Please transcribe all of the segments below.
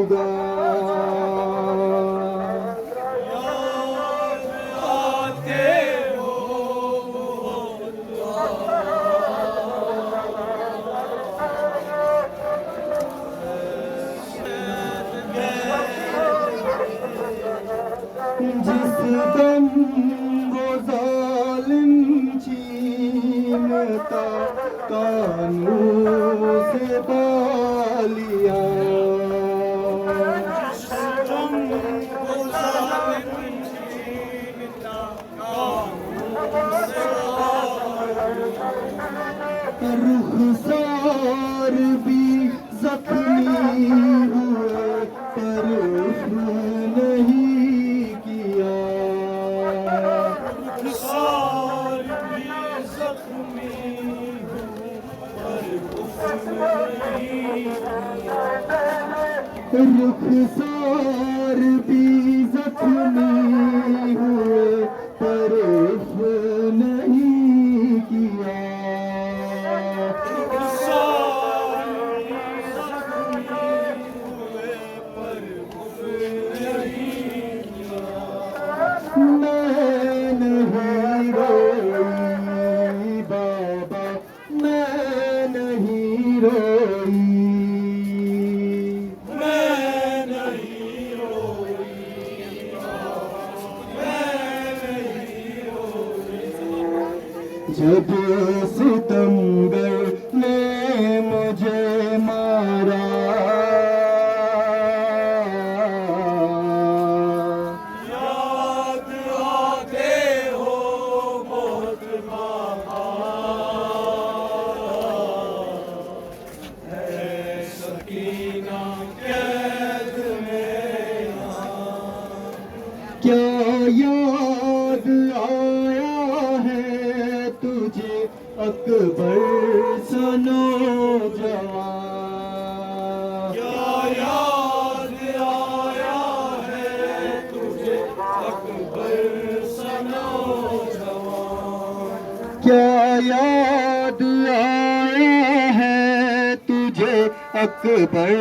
खुदा जिस दम वो जालिम छीनता कानून से बालिया जिस दम वो जालिम छीनता कानून से बालिया रुखसार भी जख्मी हुए पर नहीं किया रुखसार भी जख्मी हुए पर नहीं रुखसार भी जख्मी हुए पर नहीं किया मैं नहीं रोई बाबा मैं नहीं रोई जब सितमगर ने मुझे मारा याद आते हो बहुत बाबा है सकीना कैद में क्या याद आया है तुझे अकबर सनो जवान क्या याद आया है तुझे अकबर सनो जवान क्या याद आया है तुझे अकबर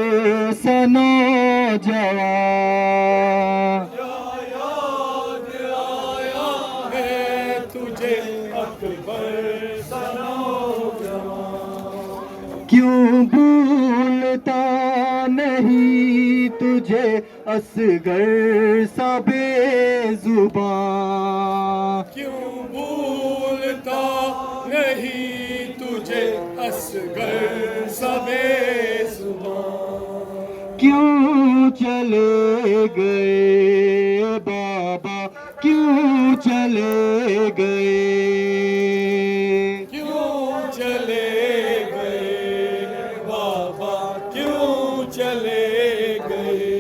सनो जवान क्या याद आया है तुझे अकबर सनो जवान क्यों भूलता नहीं तुझे असगर सा बेजुबान क्यों भूलता नहीं तुझे असगर सबे जुबान क्यों चले गए बाबा क्यों चले गए क्यों चले गए बाबा क्यों चले गए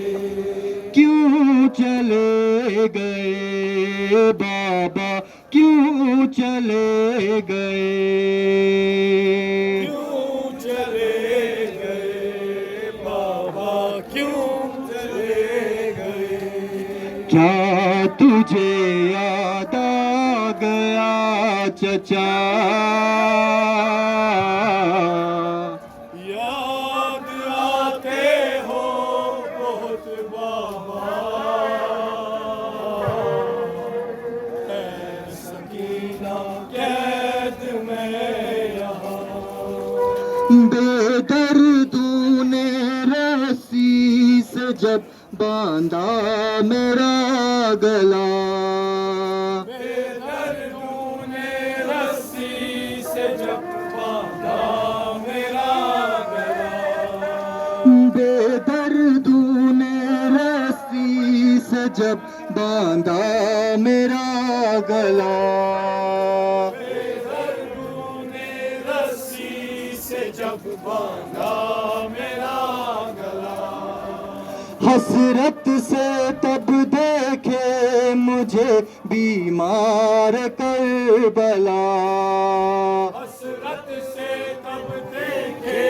क्यों चले गए बाबा क्यों चले गए क्यों चले गए बाबा क्यों चले गए क्या तुझे याद आ गया चचा याद आते हो बहुत बाबा है सकीना कैद में यहाँ बेदर्दों ने रस्सी से जब बांधा मेरा गला बेदर्दों ने रस्सी से जब बांधा मेरा गला बेदर्दों ने रस्सी से जब बांधा मेरा गला बेदर्दों ने रस्सी से जब बांधा मेरा गला हसरत से तब देखे मुझे बीमार करबला हसरत से तब देखे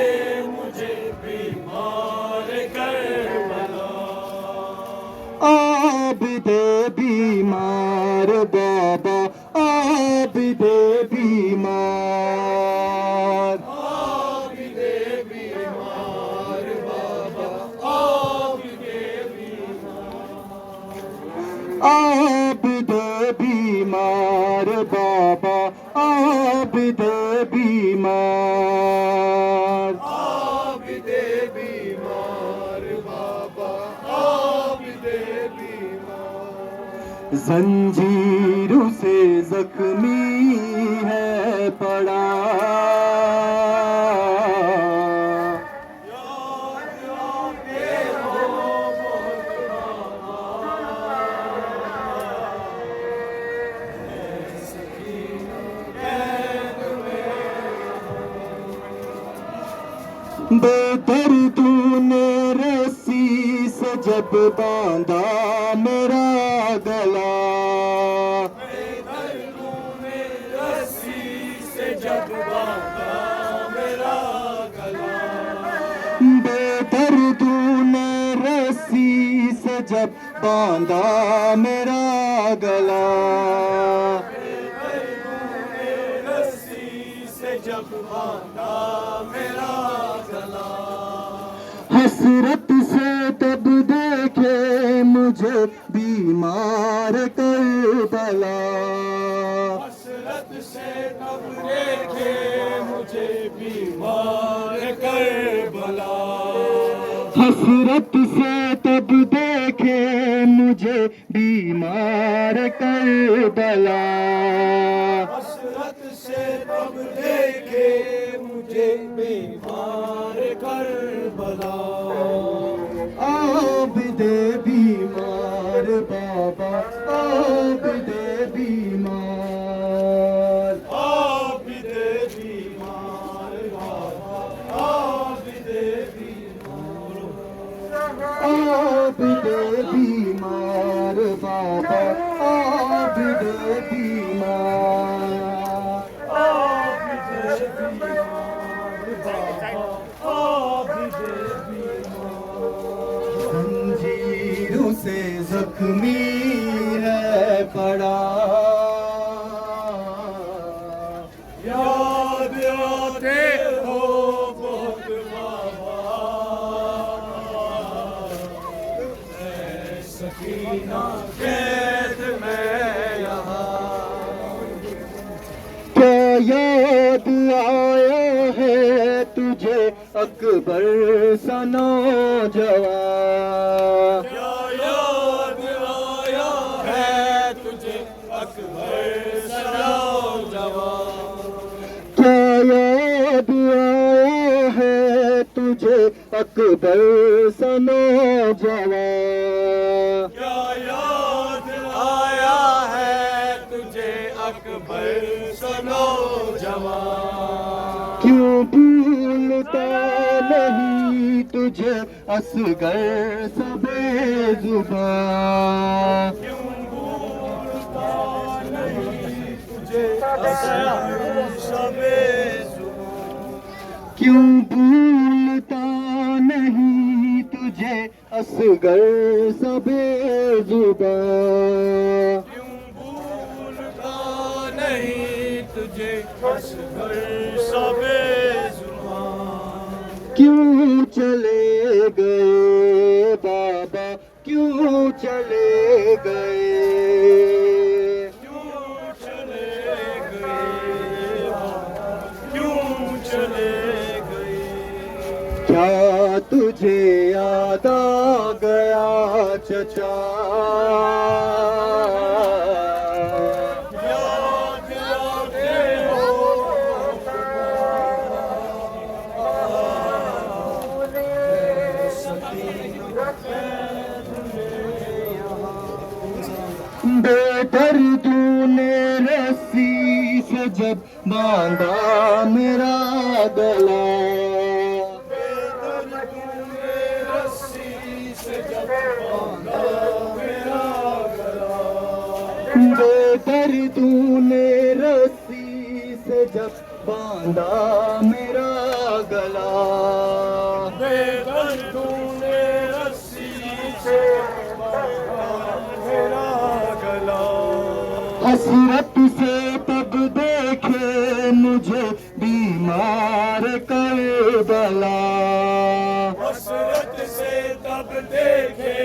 मुझे बीमार करबला आप दे बीमार बाबा आप दे बीमार आप दे बीमार बाबा आप दे जंजीरों से जख्मी है पड़ा, बेदर तूने रस्सी से जब बांधा मेरा गला, बेदर तूने रस्सी से जब बांधा मेरा गला, बेदर तूने रस्सी से जब बांधा मेरा गला, बेदर तूने रस्सी से जब बांधा मेरा गला, हसरत से तब देखे मुझे बीमार करबला, हसरत से तब देखे मुझे बीमार करबला, हसरत से तब देखे मुझे बीमार करबला, हसरत से तब देखे मुझे बीमार करबला, आबिदे बीमार बाबा आबिदे बीमार, आबिदे बीमार बाबा, आबिदे बीमार, आबिदे बीमार बाबा आबिदे बीमार, आबिदे बीमार बाबा, आबिदे बीमार, जंजीरों से जख्मी है पड़ा, याद आते हो बहुत बाबा, ऐ सकीना कैद में यहाँ, क्या याद आया है तुझे अकबर सा नौजवान, क्या याद आया है तुझे अकबर सा जवान, क्या याद आया है तुझे अकबर सा नौजवान, क्या याद आया है तुझे अकबर सनो जवान, क्यों भूलता नहीं तुझे असगर सबे जुबान, क्यों भूलता नहीं तुझे असर सबे जुबान, क्यों भूलता नहीं तुझे असगर सबे जुबान, क्यों भूलता नहीं तुझे असर सबे जुबान, क्यों चले गए बाबा क्यों चले गए, क्यों चले गए बाबा, क्यों चले गए, क्या तुझे याद आ गया चचा, याद आते हो बेदर तूने रस्सी से जब बांधा मेरा गला, बेदर तूने रस्सी से जब बांधा मेरा गला, बेदर तूने रस्सी से जब बांधा मेरा गला, बेदर तूने रस्सी से बांधा मेरा गला, हसरत से तब देखे मुझे बीमार करबला, हसरत से तब देखे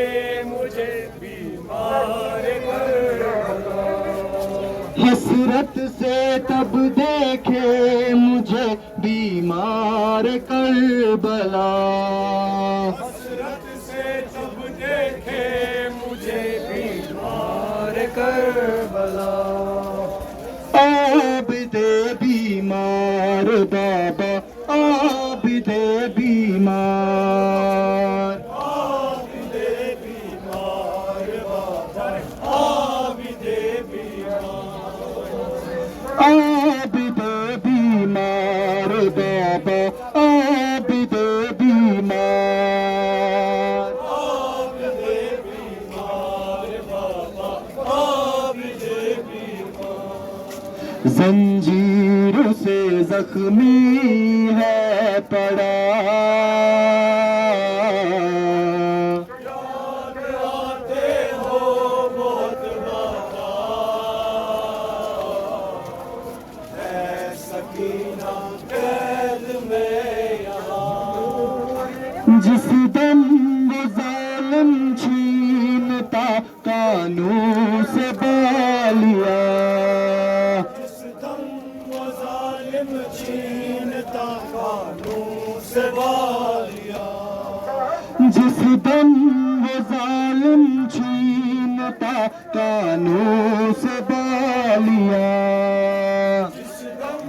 मुझे बीमार करबला, हसरत से तब देखे मुझे बीमार करबला, हसरत से तब देखे मुझे बीमार करबला आबिदे बीमार बाबा आबिदे बीमार आबिदे बीमार बाबा आबिदे बीमार आबिदे बीमार बाबा आबिदे बीमार आबिदे बीमार बाबा आबिदे बीमार जंजीर से जख्मी है पड़ा याद आते हो बहुत बाबा है सकीना कैद में यहाँ जिस दम वो जालिम छीनता कानून से बालिया जिस दम वो जालिम छीनता कानून से बालिया जिस दम वो जालिम छीनता कानून से बालिया जिस दम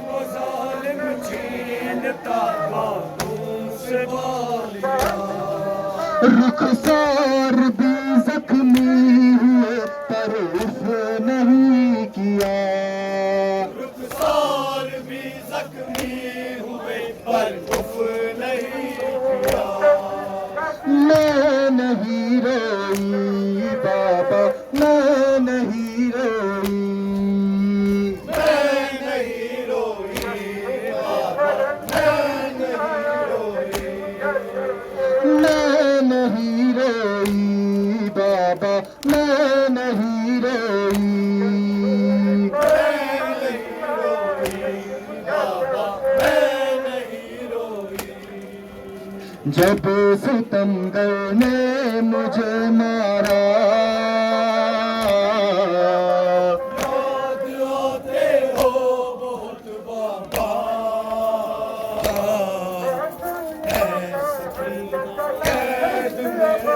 वो जालिम छीनता कानून से बालिया रुखसार भी जख्मी हुए पर उफ नहीं किया रुखसार भी जख्मी हुए पर उफ नहीं किया मैं नहीं रोई बाबा मैं नहीं रोई मैं नहीं रोई बाबा मैं नहीं रोई मैं नहीं रोई बाबा मैं नहीं रोई मैं नहीं रोई बाबा मैं नहीं रोई जब सितमगर ने मुझे मारा याद आते हो बहुत बाबा है सकीना कैद में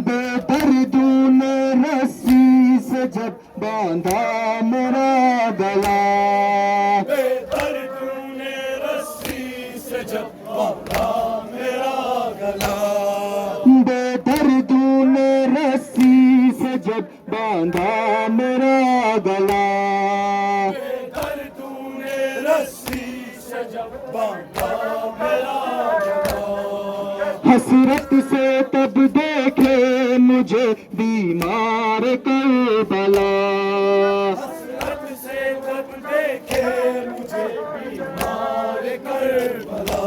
बेदर्दों ने रस्सी से जब बांधा मेरा गला बेदर्दों ने रस्सी से जब बांधा मेरा गला बेदर्दों ने रस्सी से जब बांधा मेरा गला बेदर्दों ने रस्सी से जब बांधा मेरा गला हसरत से तब देखे मुझे बीमार करबला हसरत से जब देखे मुझे बीमार करबला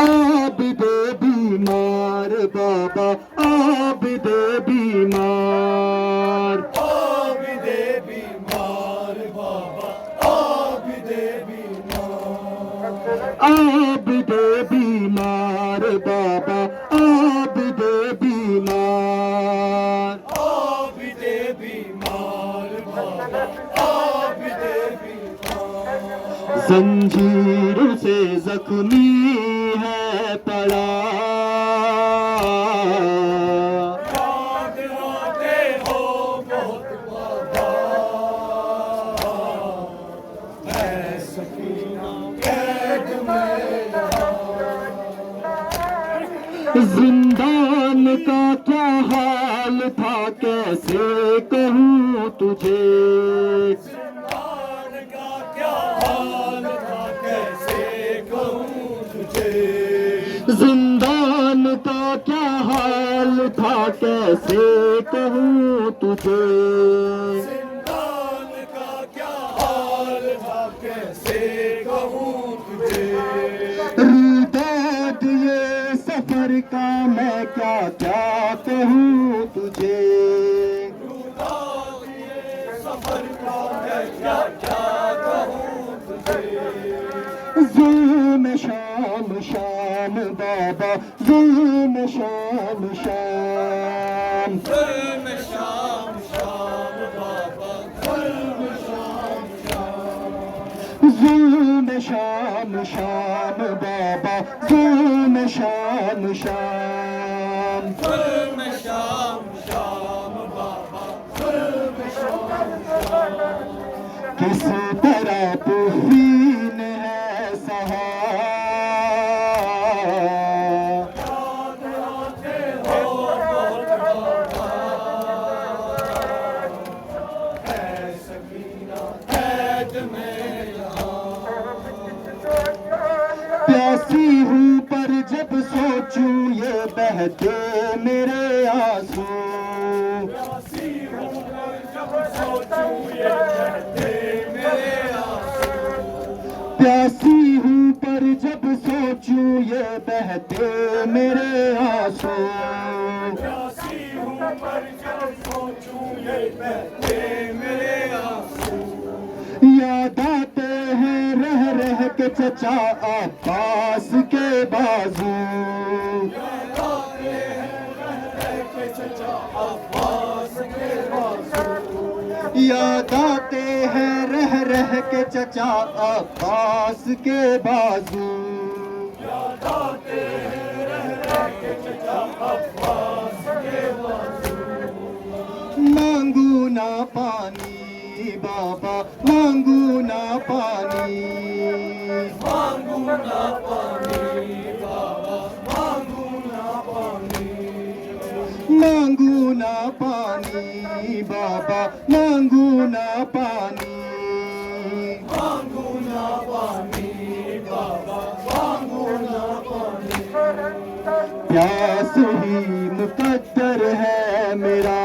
आबिदे बीमार बाबा आबिदे बीमार आबिदे बीमार बाबा आबिदे बीमार आबिदे बीमार बाबा आबिदे बीमार आबिदे बीमार बाबा आबिदे बीमार जंजीर से जख्मी है पड़ा याद आते हो बहुत बाबा है सकीना कैद में जिंदान का क्या हाल था कैसे कहूँ तुझे जिंदान का क्या हाल था कैसे कहूँ तुझे जिंदान का क्या हाल था कैसे कहूँ तुझे जिंदान का क्या हाल था कैसे कहूँ तुझे रुदाद ये सफर का मैं क्या क्या कहूँ तुझे सफर का मैं क्या क्या कहूँ तुझे जुल्म शाम शाम बाबा जुल्म शाम शाम जुल्म शाम शाम बाबा जुल्म शाम शाम जुल्म शाम शाम बाबा जुल्म शाम शाम जुल्म शाम बहते मेरे आंसू। प्यासी हूँ पर जब सोचूं ये बहते मेरे आंसू। प्यासी हूँ पर जब सोचूं ये बहते मेरे आंसू। प्यासी हूँ पर जब सोचूं ये बहते मेरे आंसू। याद आते हैं रह रह के चचा अब्बास के बाजू। याद आते हैं रह रह के चचा अब्बास के बाजू। याद आते हैं रह रह के चचा अब्बास के बाजू। याद आते हैं रह रह के चचा अब्बास के बाजू। मांगू ना पानी बाबा, मांगू ना पानी। मांगू ना पानी बाबा, मांगू ना पानी। मांगू ना पानी बाबा, मांगू ना पानी। मांगू ना पानी बाबा, मांगू ना पानी। प्यास ही मुकद्दर है मेरा